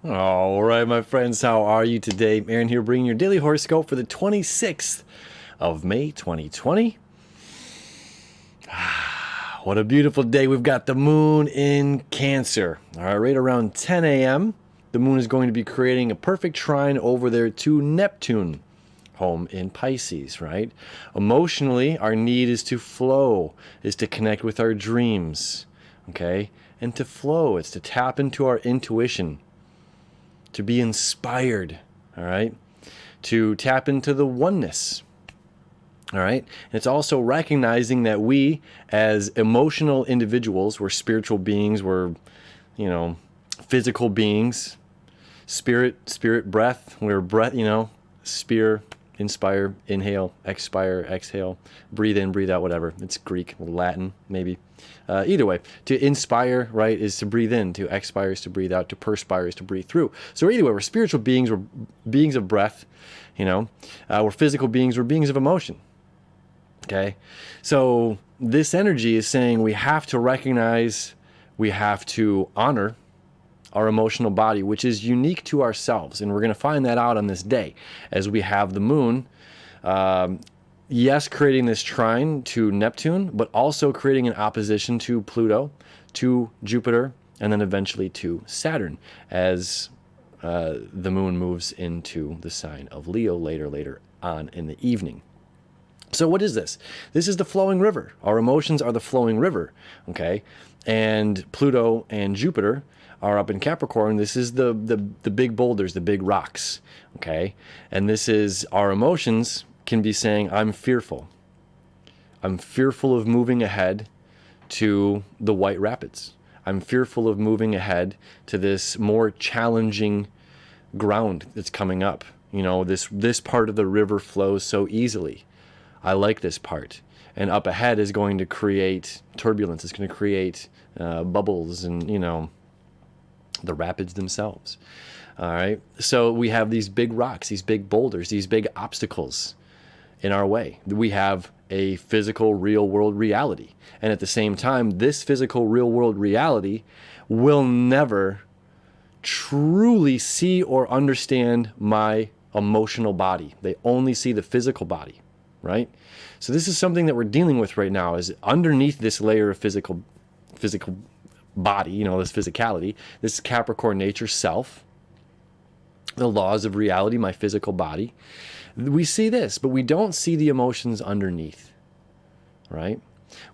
All right, my friends, how are you today? Aaron here, bringing your daily horoscope for the 26th of May, 2020. What a beautiful day. We've got the moon in Cancer. All right, right around 10 a.m., the moon is going to be creating a perfect trine over there to Neptune, home in Pisces, right? Emotionally, our need is to flow, is to connect with our dreams, okay? And to flow, it's to tap into our intuition, to be inspired, all right? To tap into the oneness, all right? And it's also recognizing that we, as emotional individuals, we're spiritual beings, we're, physical beings, spirit, breath, we're breath, spear, inspire, inhale, expire, exhale, breathe in, breathe out, whatever. It's Greek, Latin, maybe. Either way, to inspire, right, is to breathe in. To expire is to breathe out. To perspire is to breathe through. So either way, we're spiritual beings. We're beings of breath. We're physical beings. We're beings of emotion. Okay, so this energy is saying we have to recognize, we have to honor our emotional body, which is unique to ourselves, and we're going to find that out on this day as we have the moon. Yes, creating this trine to Neptune, but also creating an opposition to Pluto, to Jupiter, and then eventually to Saturn as the moon moves into the sign of Leo later on in the evening. So what is this? This is the flowing river. Our emotions are the flowing river, okay? And Pluto and Jupiter are up in Capricorn. This is the big boulders, the big rocks, okay? And this is our emotions can be saying, I'm fearful. I'm fearful of moving ahead to the White Rapids. I'm fearful of moving ahead to this more challenging ground that's coming up. This part of the river flows so easily. I like this part. And up ahead is going to create turbulence. It's going to create bubbles and, the rapids themselves. All right. So we have these big rocks, these big boulders, these big obstacles in our way. We have a physical real world reality. And at the same time, this physical real world reality will never truly see or understand my emotional body. They only see the physical body, right? So this is something that we're dealing with right now, is underneath this layer of physical body, this physicality, this Capricorn nature self, the laws of reality, my physical body. We see this, but we don't see the emotions underneath, right?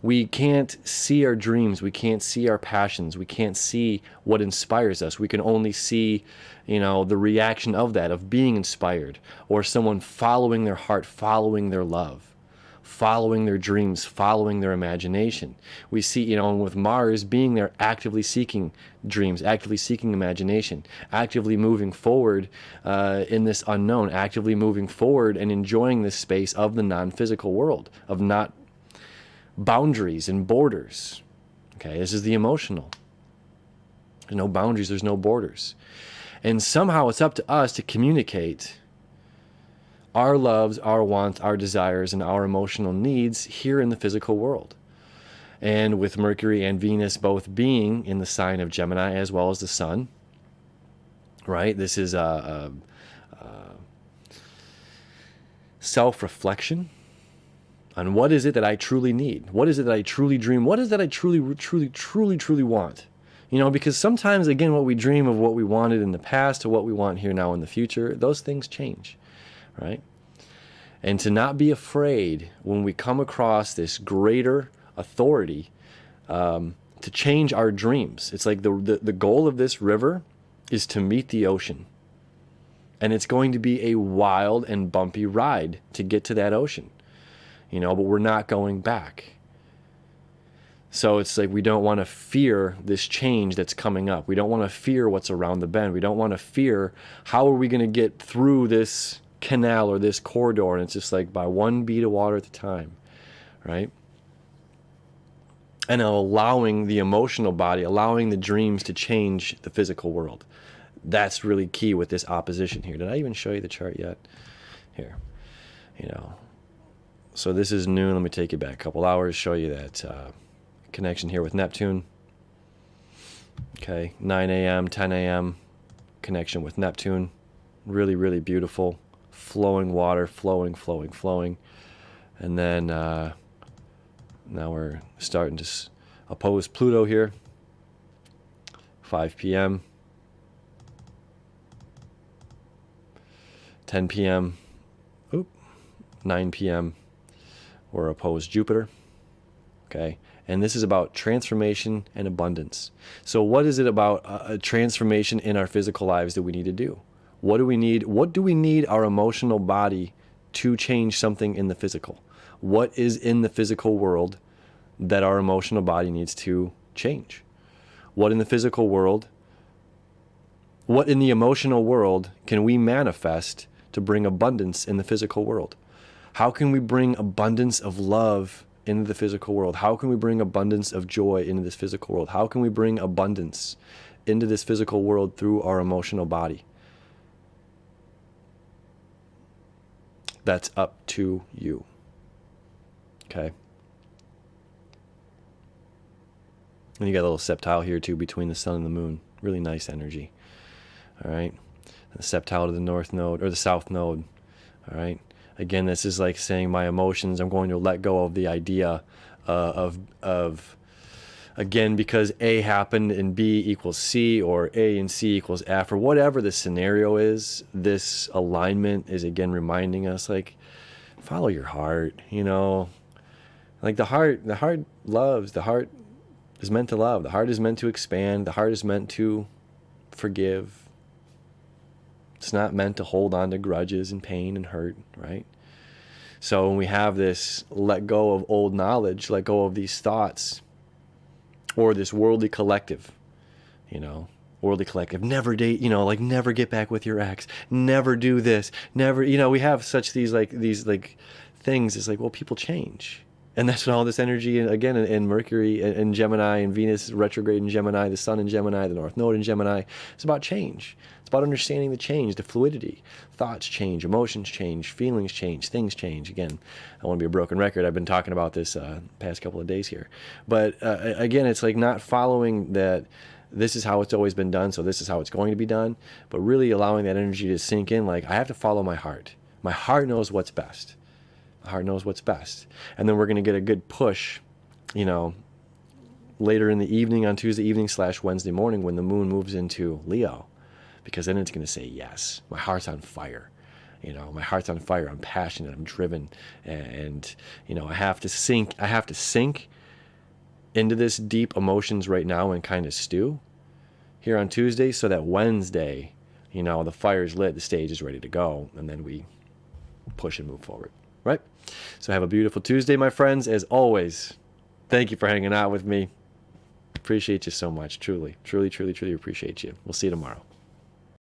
We can't see our dreams. We can't see our passions. We can't see what inspires us. We can only see, the reaction of that, of being inspired, or someone following their heart, following their love, following their dreams, following their imagination. We see, with Mars being there, actively seeking dreams, actively seeking imagination, actively moving forward in this unknown, actively moving forward and enjoying this space of the non-physical world, of not boundaries and borders. Okay, this is the emotional. There's no boundaries, there's no borders. And somehow it's up to us to communicate our loves, our wants, our desires, and our emotional needs here in the physical world. And with Mercury and Venus both being in the sign of Gemini as well as the Sun, right? This is a self-reflection on what is it that I truly need? What is it that I truly dream? What is it that I truly want? Because sometimes, again, what we dream of what we wanted in the past to what we want here now in the future, those things change, right? And to not be afraid when we come across this greater authority to change our dreams. It's like the goal of this river is to meet the ocean. And it's going to be a wild and bumpy ride to get to that ocean. But we're not going back. So it's like we don't want to fear this change that's coming up. We don't want to fear what's around the bend. We don't want to fear how are we going to get through this canal or this corridor. And it's just like by one bead of water at a time, right? And allowing the emotional body, allowing the dreams to change the physical world. That's really key with this opposition here. Did I even show you the chart yet? Here, So this is noon. Let me take you back a couple hours, show you that connection here with Neptune. Okay, 9 a.m., 10 a.m., connection with Neptune. Really, really beautiful. Flowing water, flowing, flowing, flowing. And then now we're starting to oppose Pluto here. 5 p.m. 10 p.m. 9 p.m. we're opposed Jupiter. Okay. And this is about transformation and abundance. So what is it about a transformation in our physical lives that we need to do? What do we need? What do we need our emotional body to change something in the physical? What is in the physical world that our emotional body needs to change? What in the physical world, what in the emotional world can we manifest to bring abundance in the physical world? How can we bring abundance of love into the physical world? How can we bring abundance of joy into this physical world? How can we bring abundance into this physical world through our emotional body? That's up to you. Okay. And you got a little septile here too between the sun and the moon. Really nice energy. All right. And the septile to the north node or the south node. All right. Again, this is like saying my emotions. I'm going to let go of the idea of again, because A happened and B equals C, or A and C equals F, or whatever the scenario is. This alignment is again reminding us, like, follow your heart. You know, like the heart loves. The heart is meant to love. The heart is meant to expand. The heart is meant to forgive. It's not meant to hold on to grudges and pain and hurt, right? So when we have this let go of old knowledge, let go of these thoughts, or this worldly collective, never date, like never get back with your ex, never do this, never, we have such these things. It's like, well, people change. And that's when all this energy, again, in Mercury and Gemini and Venus retrograde in Gemini, the Sun in Gemini, the North Node in Gemini, it's about change. It's about understanding the change, the fluidity. Thoughts change, emotions change, feelings change, things change. Again, I want to be a broken record. I've been talking about this past couple of days here. But again, it's like not following that this is how it's always been done, so this is how it's going to be done, but really allowing that energy to sink in, like, I have to follow my heart. My heart knows what's best. The heart knows what's best. And then we're going to get a good push, later in the evening on Tuesday evening / Wednesday morning when the moon moves into Leo, because then it's going to say, yes, my heart's on fire. My heart's on fire. I'm passionate. I'm driven. And I have to sink into this deep emotions right now and kind of stew here on Tuesday, so that Wednesday, the fire's lit, the stage is ready to go, and then we push and move forward. Right? So have a beautiful Tuesday, my friends. As always, thank you for hanging out with me. Appreciate you so much. Truly, truly, truly, truly appreciate you. We'll see you tomorrow.